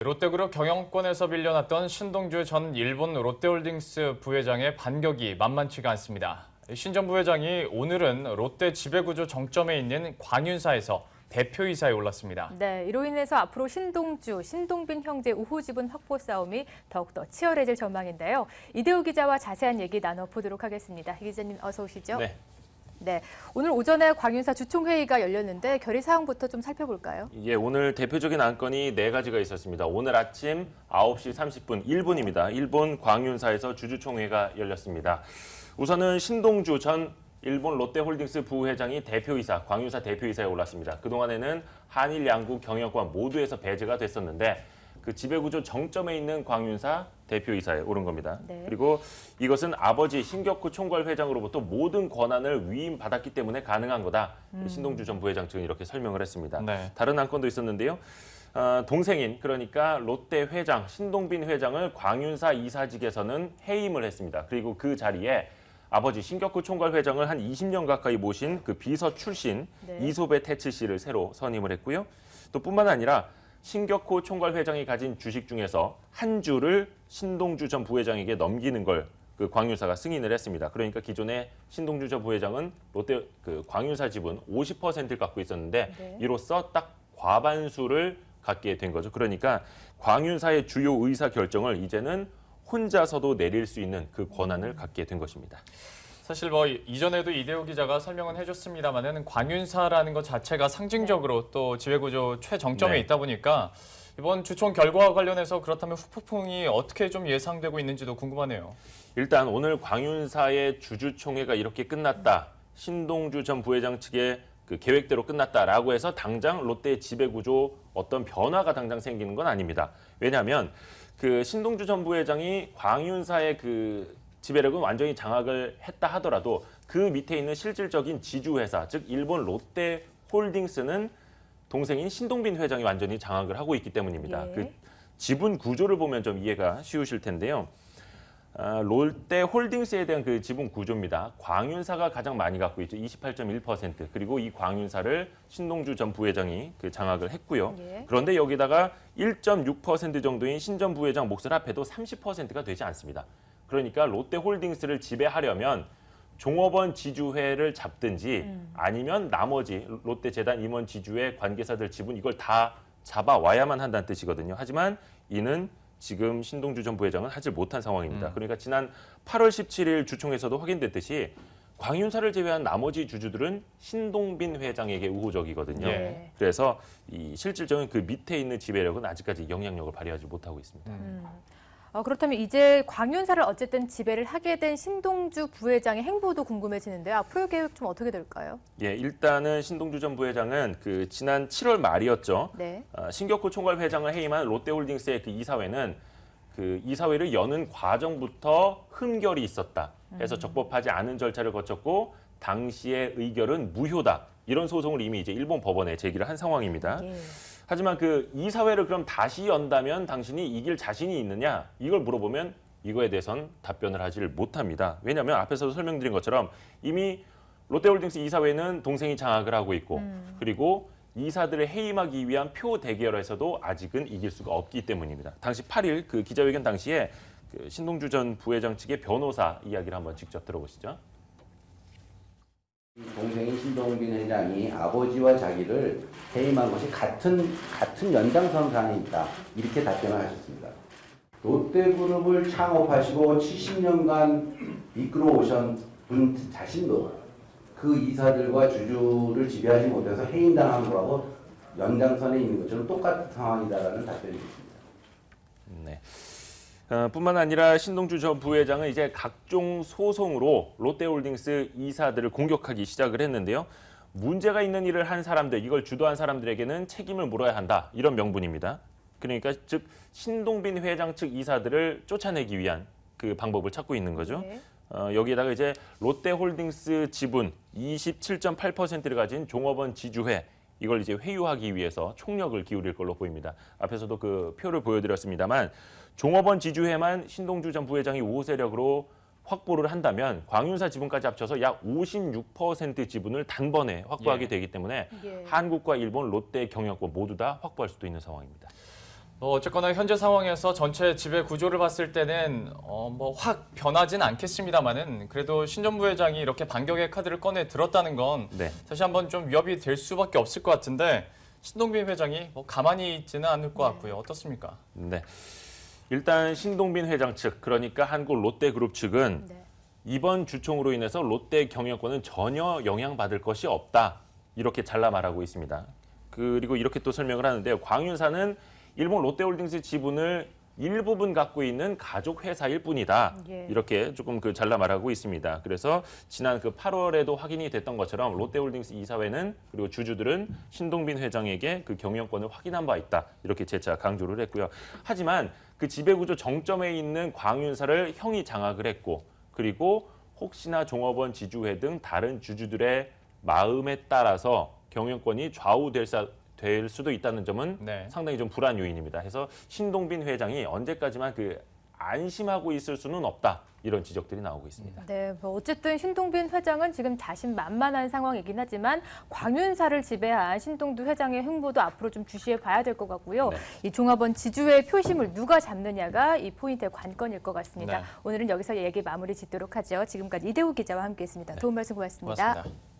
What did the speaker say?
롯데그룹 경영권에서 빌려났던 신동주 전 일본 롯데홀딩스 부회장의 반격이 만만치가 않습니다. 신 전 부회장이 오늘은 롯데 지배구조 정점에 있는 광윤사에서 대표이사에 올랐습니다. 네, 이로 인해서 앞으로 신동주, 신동빈 형제 우호 지분 확보 싸움이 더욱더 치열해질 전망인데요. 이대호 기자와 자세한 얘기 나눠보도록 하겠습니다. 이 기자님 어서 오시죠. 네, 오늘 오전에 광윤사 주총회의가 열렸는데 결의 사항부터 좀 살펴볼까요? 예, 오늘 대표적인 안건이 4가지가 있었습니다. 오늘 아침 9시 30분, 일본입니다. 일본 광윤사에서 주주총회가 열렸습니다. 우선은 신동주 전 일본 롯데홀딩스 부회장이 대표이사, 광윤사 대표이사에 올랐습니다. 그동안에는 한일 양국 경영권 모두에서 배제가 됐었는데 그 지배구조 정점에 있는 광윤사 대표이사에 오른 겁니다. 네. 그리고 이것은 아버지 신격호 총괄회장으로부터 모든 권한을 위임받았기 때문에 가능한 거다. 신동주 전 부회장 측은 이렇게 설명을 했습니다. 네. 다른 안건도 있었는데요. 동생인 그러니까 롯데 회장 신동빈 회장을 광윤사 이사직에서는 해임을 했습니다. 그리고 그 자리에 아버지 신격호 총괄회장을 한 20년 가까이 모신 그 비서 출신 네. 이소배 태츠 씨를 새로 선임을 했고요. 또 뿐만 아니라 신격호 총괄회장이 가진 주식 중에서 한 주를 신동주 전 부회장에게 넘기는 걸 그 광윤사가 승인을 했습니다. 그러니까 기존에 신동주 전 부회장은 롯데 그 광윤사 지분 50%를 갖고 있었는데 네. 이로써 딱 과반수를 갖게 된 거죠. 그러니까 광윤사의 주요 의사 결정을 이제는 혼자서도 내릴 수 있는 그 권한을 갖게 된 것입니다. 사실 이전에도 이대호 기자가 설명은 해줬습니다만은 광윤사라는 것 자체가 상징적으로 또 지배구조 최정점에 네. 있다 보니까 이번 주총 결과와 관련해서 그렇다면 후폭풍이 어떻게 좀 예상되고 있는지도 궁금하네요. 일단 오늘 광윤사의 주주총회가 이렇게 끝났다. 신동주 전 부회장 측의 그 계획대로 끝났다라고 해서 당장 롯데 지배구조 어떤 변화가 당장 생기는 건 아닙니다. 왜냐하면 그 신동주 전 부회장이 광윤사의 그 지배력은 완전히 장악을 했다 하더라도 그 밑에 있는 실질적인 지주회사, 즉 일본 롯데홀딩스는 동생인 신동빈 회장이 완전히 장악을 하고 있기 때문입니다. 예. 그 지분 구조를 보면 좀 이해가 쉬우실 텐데요. 롯데홀딩스에 대한 그 지분 구조입니다. 광윤사가 가장 많이 갖고 있죠. 28.1%. 그리고 이 광윤사를 신동주 전 부회장이 그 장악을 했고요. 예. 그런데 여기다가 1.6% 정도인 신 전 부회장 몫을 합해도 30%가 되지 않습니다. 그러니까 롯데홀딩스를 지배하려면 종업원 지주회를 잡든지 아니면 나머지 롯데재단 임원 지주회 관계사들 지분 이걸 다 잡아와야만 한다는 뜻이거든요. 하지만 이는 지금 신동주 전 부회장은 하지 못한 상황입니다. 그러니까 지난 8월 17일 주총에서도 확인됐듯이 광윤사를 제외한 나머지 주주들은 신동빈 회장에게 우호적이거든요. 예. 그래서 이 실질적인 그 밑에 있는 지배력은 아직까지 영향력을 발휘하지 못하고 있습니다. 그렇다면 이제 광윤사를 어쨌든 지배를 하게 된 신동주 부회장의 행보도 궁금해지는데요. 앞으로 계획 좀 어떻게 될까요? 예, 일단은 신동주 전 부회장은 그 지난 7월 말이었죠. 네. 신격호 총괄회장을 해임한 롯데홀딩스의 그 이사회는 그 이사회를 여는 과정부터 흠결이 있었다. 해서 적법하지 않은 절차를 거쳤고 당시의 의결은 무효다. 이런 소송을 이미 이제 일본 법원에 제기를 한 상황입니다. 예. 하지만 그 이사회를 그럼 다시 연다면 당신이 이길 자신이 있느냐? 이걸 물어보면 이거에 대해선 답변을 하지를 못합니다. 왜냐하면 앞에서도 설명드린 것처럼 이미 롯데홀딩스 이사회는 동생이 장악을 하고 있고 그리고 이사들을 해임하기 위한 표 대결에서도 아직은 이길 수가 없기 때문입니다. 당시 8일 그 기자회견 당시에 그 신동주 전 부회장 측의 변호사 이야기를 한번 직접 들어보시죠. 동생인 신동빈 회장이 아버지와 자기를 해임한 것이 같은 연장선상에 있다. 이렇게 답변을 하셨습니다. 롯데그룹을 창업하시고 70년간 이끌어 오신 분 자신도 그 이사들과 주주를 지배하지 못해서 해임당한 거하고 연장선에 있는 것처럼 똑같은 상황이다라는 답변이 있습니다. 네. 뿐만 아니라 신동주 전 부회장은 이제 각종 소송으로 롯데홀딩스 이사들을 공격하기 시작을 했는데요. 문제가 있는 일을 한 사람들, 이걸 주도한 사람들에게는 책임을 물어야 한다. 이런 명분입니다. 그러니까 즉 신동빈 회장 측 이사들을 쫓아내기 위한 그 방법을 찾고 있는 거죠. 네. 여기에다가 이제 롯데홀딩스 지분 27.8%를 가진 종업원 지주회 이걸 이제 회유하기 위해서 총력을 기울일 걸로 보입니다. 앞에서도 그 표를 보여드렸습니다만 종업원 지주회만 신동주 전 부회장이 우호 세력으로 확보를 한다면 광윤사 지분까지 합쳐서 약 56% 지분을 단번에 확보하게 되기 때문에 예. 한국과 일본 롯데 경영권 모두 다 확보할 수도 있는 상황입니다. 어쨌거나 현재 상황에서 전체 지배 구조를 봤을 때는 뭐 확 변하진 않겠습니다만은 그래도 신전 부회장이 이렇게 반격의 카드를 꺼내 들었다는 건 네. 다시 한번 좀 위협이 될 수밖에 없을 것 같은데 신동빈 회장이 뭐 가만히 있지는 않을 것 같고요. 어떻습니까? 네. 일단 신동빈 회장 측, 그러니까 한국 롯데그룹 측은 네. 이번 주총으로 인해서 롯데 경영권은 전혀 영향받을 것이 없다. 이렇게 잘라 말하고 있습니다. 그리고 이렇게 또 설명을 하는데요. 광윤사는 일본 롯데홀딩스 지분을 일부분 갖고 있는 가족 회사일 뿐이다. 예. 이렇게 조금 잘라 말하고 있습니다. 그래서 지난 8월에도 확인이 됐던 것처럼 롯데홀딩스 이사회는 그리고 주주들은 신동빈 회장에게 그 경영권을 확인한 바 있다. 이렇게 재차 강조를 했고요. 하지만 그 지배구조 정점에 있는 광윤사를 형이 장악을 했고 그리고 혹시나 종업원 지주회 등 다른 주주들의 마음에 따라서 경영권이 좌우될 수도 있다는 점은 네. 상당히 좀 불안 요인입니다. 해서 신동빈 회장이 언제까지만 안심하고 있을 수는 없다. 이런 지적들이 나오고 있습니다. 네, 뭐 어쨌든 신동빈 회장은 지금 자신만만한 상황이긴 하지만 광윤사를 지배한 신동두 회장의 행보도 앞으로 좀 주시해 봐야 될 것 같고요. 네. 이 종합원 지주의 표심을 누가 잡느냐가 이 포인트의 관건일 것 같습니다. 네. 오늘은 여기서 얘기 마무리 짓도록 하죠. 지금까지 이대호 기자와 함께했습니다. 도움 말씀 고맙습니다. 고맙습니다.